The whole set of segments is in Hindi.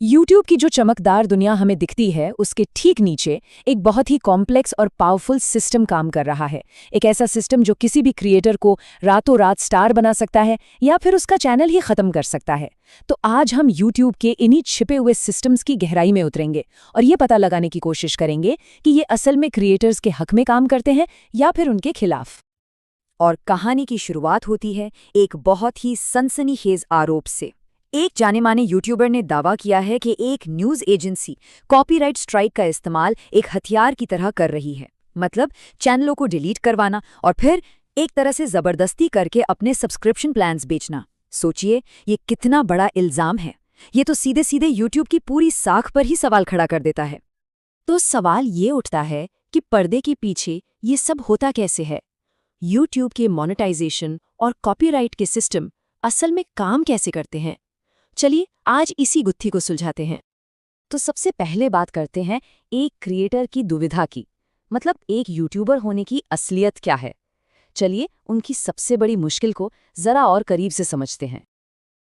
यूट्यूब की जो चमकदार दुनिया हमें दिखती है उसके ठीक नीचे एक बहुत ही कॉम्प्लेक्स और पावरफुल सिस्टम काम कर रहा है। एक ऐसा सिस्टम जो किसी भी क्रिएटर को रातों रात स्टार बना सकता है या फिर उसका चैनल ही खत्म कर सकता है। तो आज हम यूट्यूब के इन्हीं छिपे हुए सिस्टम्स की गहराई में उतरेंगे और ये पता लगाने की कोशिश करेंगे कि ये असल में क्रिएटर्स के हक में काम करते हैं या फिर उनके खिलाफ। और कहानी की शुरुआत होती है एक बहुत ही सनसनीखेज आरोप से। एक जाने-माने यूट्यूबर ने दावा किया है कि एक न्यूज़ एजेंसी कॉपीराइट स्ट्राइक का इस्तेमाल एक हथियार की तरह कर रही है। मतलब चैनलों को डिलीट करवाना और फिर एक तरह से ज़बरदस्ती करके अपने सब्सक्रिप्शन प्लान्स बेचना। सोचिए, ये कितना बड़ा इल्ज़ाम है। ये तो सीधे सीधे यूट्यूब की पूरी साख पर ही सवाल खड़ा कर देता है। तो सवाल ये उठता है कि पर्दे के पीछे ये सब होता कैसे है? यूट्यूब के मोनेटाइजेशन और कॉपीराइट के सिस्टम असल में काम कैसे करते हैं? चलिए आज इसी गुत्थी को सुलझाते हैं। तो सबसे पहले बात करते हैं एक क्रिएटर की दुविधा की। मतलब एक यूट्यूबर होने की असलियत क्या है। चलिए उनकी सबसे बड़ी मुश्किल को जरा और करीब से समझते हैं।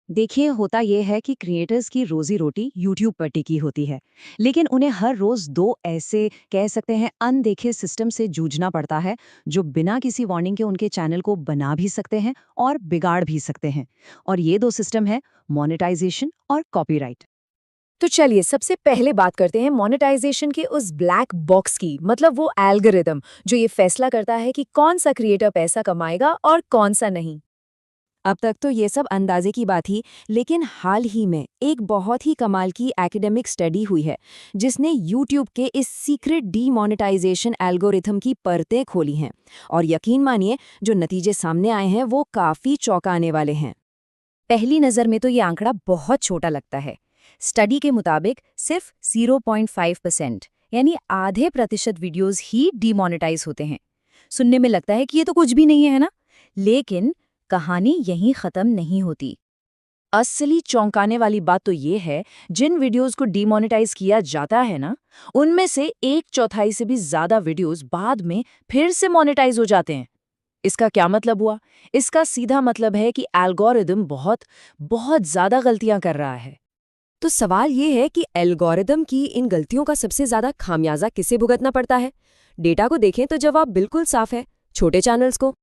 देखिए, होता यह है कि क्रिएटर्स की रोजी रोटी यूट्यूब पर टिकी होती है, लेकिन उन्हें हर रोज दो ऐसे कह सकते हैं अनदेखे सिस्टम से जूझना पड़ता है जो बिना किसी वार्निंग के उनके चैनल को बना भी सकते हैं और बिगाड़ भी सकते हैं। और ये दो सिस्टम है मोनेटाइजेशन और कॉपीराइट। तो चलिए सबसे पहले बात करते हैं मोनेटाइजेशन के उस ब्लैक बॉक्स की। मतलब वो एल्गोरिदम जो ये फैसला करता है कि कौन सा क्रिएटर पैसा कमाएगा और कौन सा नहीं। अब तक तो ये सब अंदाजे की बात ही, लेकिन हाल ही में एक बहुत ही कमाल की एकेडमिक स्टडी हुई है जिसने यूट्यूब के इस सीक्रेट डीमोनेटाइजेशन एल्गोरिथम की परतें खोली हैं। और यकीन मानिए, जो नतीजे सामने आए हैं वो काफ़ी चौंकाने वाले हैं। पहली नज़र में तो ये आंकड़ा बहुत छोटा लगता है। स्टडी के मुताबिक सिर्फ 0.5% यानी आधे प्रतिशत वीडियोस ही डीमोनेटाइज होते हैं। सुनने में लगता है कि ये तो कुछ भी नहीं है ना, लेकिन कहानी यहीं खत्म नहीं होती। असली चौंकाने वाली बात तो ये है, जिन वीडियोस को डीमोनेटाइज किया जाता है ना, उनमें से 1/4 से भी ज्यादा वीडियोस बाद में फिर से मोनेटाइज हो जाते हैं। इसका क्या मतलब हुआ? इसका सीधा मतलब है कि एल्गोरिदम बहुत बहुत ज्यादा गलतियां कर रहा है। तो सवाल ये है कि एल्गोरिदम की इन गलतियों का सबसे ज्यादा खामियाजा किसे भुगतना पड़ता है? डेटा को देखें तो जवाब बिल्कुल साफ है, छोटे चैनल्स को।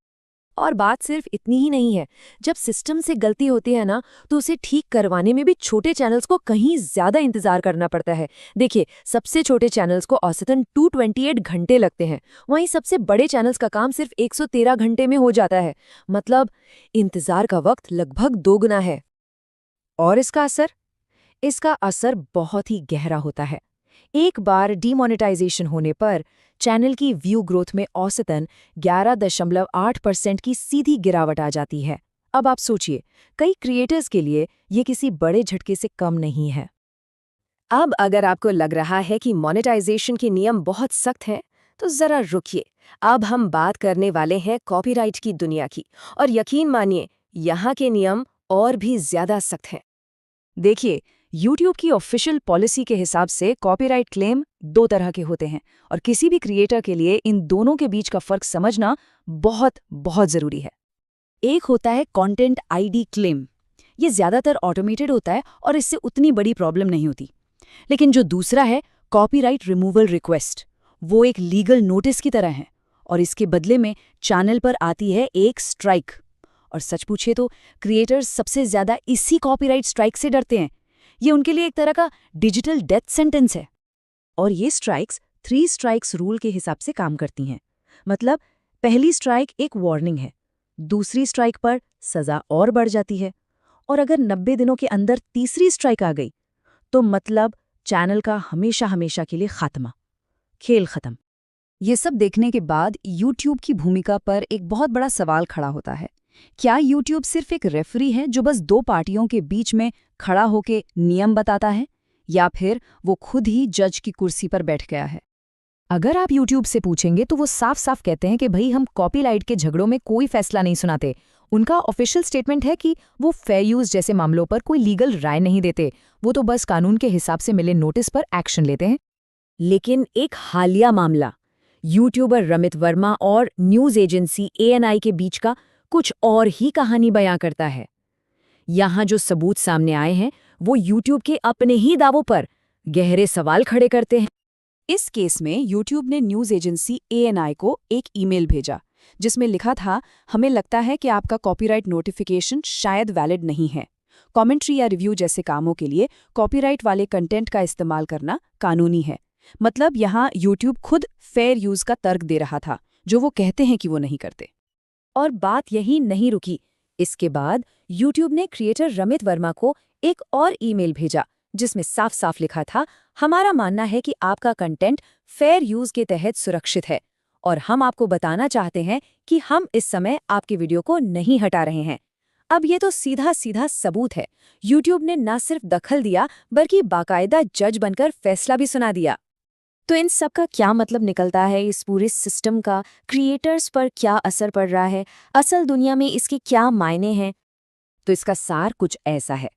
और बात सिर्फ इतनी ही नहीं है। जब सिस्टम से गलती होती है ना, तो उसे ठीक करवाने में भी छोटे चैनल्स को कहीं ज्यादा इंतजार करना पड़ता है। देखिए, सबसे छोटे चैनल्स को औसतन 228 घंटे लगते हैं, वहीं सबसे बड़े चैनल्स का काम सिर्फ 113 घंटे में हो जाता है। मतलब इंतजार का वक्त लगभग दोगुना है। और इसका असर बहुत ही गहरा होता है। एक बार डीमोनेटाइजेशन होने पर चैनल की व्यू ग्रोथ में औसतन 11.8% की सीधी गिरावट आ जाती है। अब आप सोचिए, कई क्रिएटर्स के लिए ये किसी बड़े झटके से कम नहीं है। अब अगर आपको लग रहा है कि मोनेटाइजेशन के नियम बहुत सख्त हैं, तो जरा रुकिए। अब हम बात करने वाले हैं कॉपीराइट की दुनिया की, और यकीन मानिए, यहाँ के नियम और भी ज्यादा सख्त हैं। देखिए, YouTube की ऑफिशियल पॉलिसी के हिसाब से कॉपीराइट क्लेम दो तरह के होते हैं, और किसी भी क्रिएटर के लिए इन दोनों के बीच का फर्क समझना बहुत बहुत जरूरी है। एक होता है कंटेंट आईडी क्लेम। ये ज्यादातर ऑटोमेटेड होता है और इससे उतनी बड़ी प्रॉब्लम नहीं होती। लेकिन जो दूसरा है कॉपीराइट रिमूवल रिक्वेस्ट, वो एक लीगल नोटिस की तरह है, और इसके बदले में चैनल पर आती है एक स्ट्राइक। और सच पूछे तो क्रिएटर्स सबसे ज्यादा इसी कॉपीराइट स्ट्राइक से डरते हैं। ये उनके लिए एक तरह का डिजिटल डेथ सेंटेंस है। और ये स्ट्राइक्स 3 स्ट्राइक्स रूल के हिसाब से काम करती हैं। मतलब पहली स्ट्राइक एक वार्निंग है, दूसरी स्ट्राइक पर सजा और बढ़ जाती है, और अगर 90 दिनों के अंदर तीसरी स्ट्राइक आ गई तो मतलब चैनल का हमेशा हमेशा के लिए खात्मा, खेल खत्म। ये सब देखने के बाद यूट्यूब की भूमिका पर एक बहुत बड़ा सवाल खड़ा होता है। क्या यूट्यूब सिर्फ एक रेफरी है जो बस दो पार्टियों के बीच में खड़ा होकर नियम बताता है, या फिर वो खुद ही जज की कुर्सी पर बैठ गया है? अगर आप यूट्यूब से पूछेंगे तो वो साफ साफ कहते हैं कि भाई, हम कॉपीराइट के झगड़ों में कोई फैसला नहीं सुनाते। उनका ऑफिशियल स्टेटमेंट है कि वो फेयर यूज जैसे मामलों पर कोई लीगल राय नहीं देते, वो तो बस कानून के हिसाब से मिले नोटिस पर एक्शन लेते हैं। लेकिन एक हालिया मामला यूट्यूबर रमित वर्मा और न्यूज एजेंसी ANI के बीच का कुछ और ही कहानी बयां करता है। यहाँ जो सबूत सामने आए हैं वो YouTube के अपने ही दावों पर गहरे सवाल खड़े करते हैं। इस केस में YouTube ने न्यूज़ एजेंसी ANI को एक ईमेल भेजा जिसमें लिखा था, हमें लगता है कि आपका कॉपीराइट नोटिफिकेशन शायद वैलिड नहीं है। कमेंट्री या रिव्यू जैसे कामों के लिए कॉपीराइट वाले कंटेंट का इस्तेमाल करना कानूनी है। मतलब यहाँ YouTube खुद फेयर यूज का तर्क दे रहा था, जो वो कहते हैं कि वो नहीं करते। और बात यही नहीं रुकी। इसके बाद YouTube ने क्रिएटर रमित वर्मा को एक और ईमेल भेजा जिसमें साफ साफ लिखा था, हमारा मानना है कि आपका कंटेंट फेयर यूज के तहत सुरक्षित है और हम आपको बताना चाहते हैं कि हम इस समय आपकी वीडियो को नहीं हटा रहे हैं। अब ये तो सीधा सीधा सबूत है। YouTube ने न सिर्फ दखल दिया बल्कि बाकायदा जज बनकर फैसला भी सुना दिया। तो इन सब का क्या मतलब निकलता है, इस पूरे सिस्टम का क्रिएटर्स पर क्या असर पड़ रहा है, असल दुनिया में इसके क्या मायने हैं? तो इसका सार कुछ ऐसा है।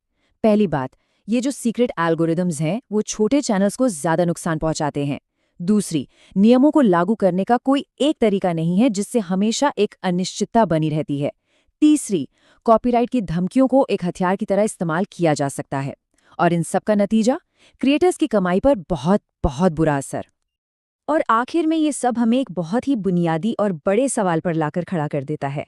पहली बात, ये जो सीक्रेट एल्गोरिदम्स हैं वो छोटे चैनल्स को ज्यादा नुकसान पहुंचाते हैं। दूसरी, नियमों को लागू करने का कोई एक तरीका नहीं है जिससे हमेशा एक अनिश्चितता बनी रहती है। तीसरी, कॉपीराइट की धमकियों को एक हथियार की तरह इस्तेमाल किया जा सकता है। और इन सब का नतीजा, क्रिएटर्स की कमाई पर बहुत बहुत बुरा असर। और आखिर में ये सब हमें एक बहुत ही बुनियादी और बड़े सवाल पर लाकर खड़ा कर देता है।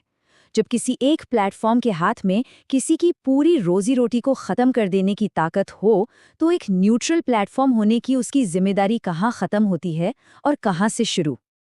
जब किसी एक प्लेटफॉर्म के हाथ में किसी की पूरी रोजी रोटी को खत्म कर देने की ताकत हो, तो एक न्यूट्रल प्लेटफॉर्म होने की उसकी जिम्मेदारी कहाँ खत्म होती है और कहाँ से शुरू?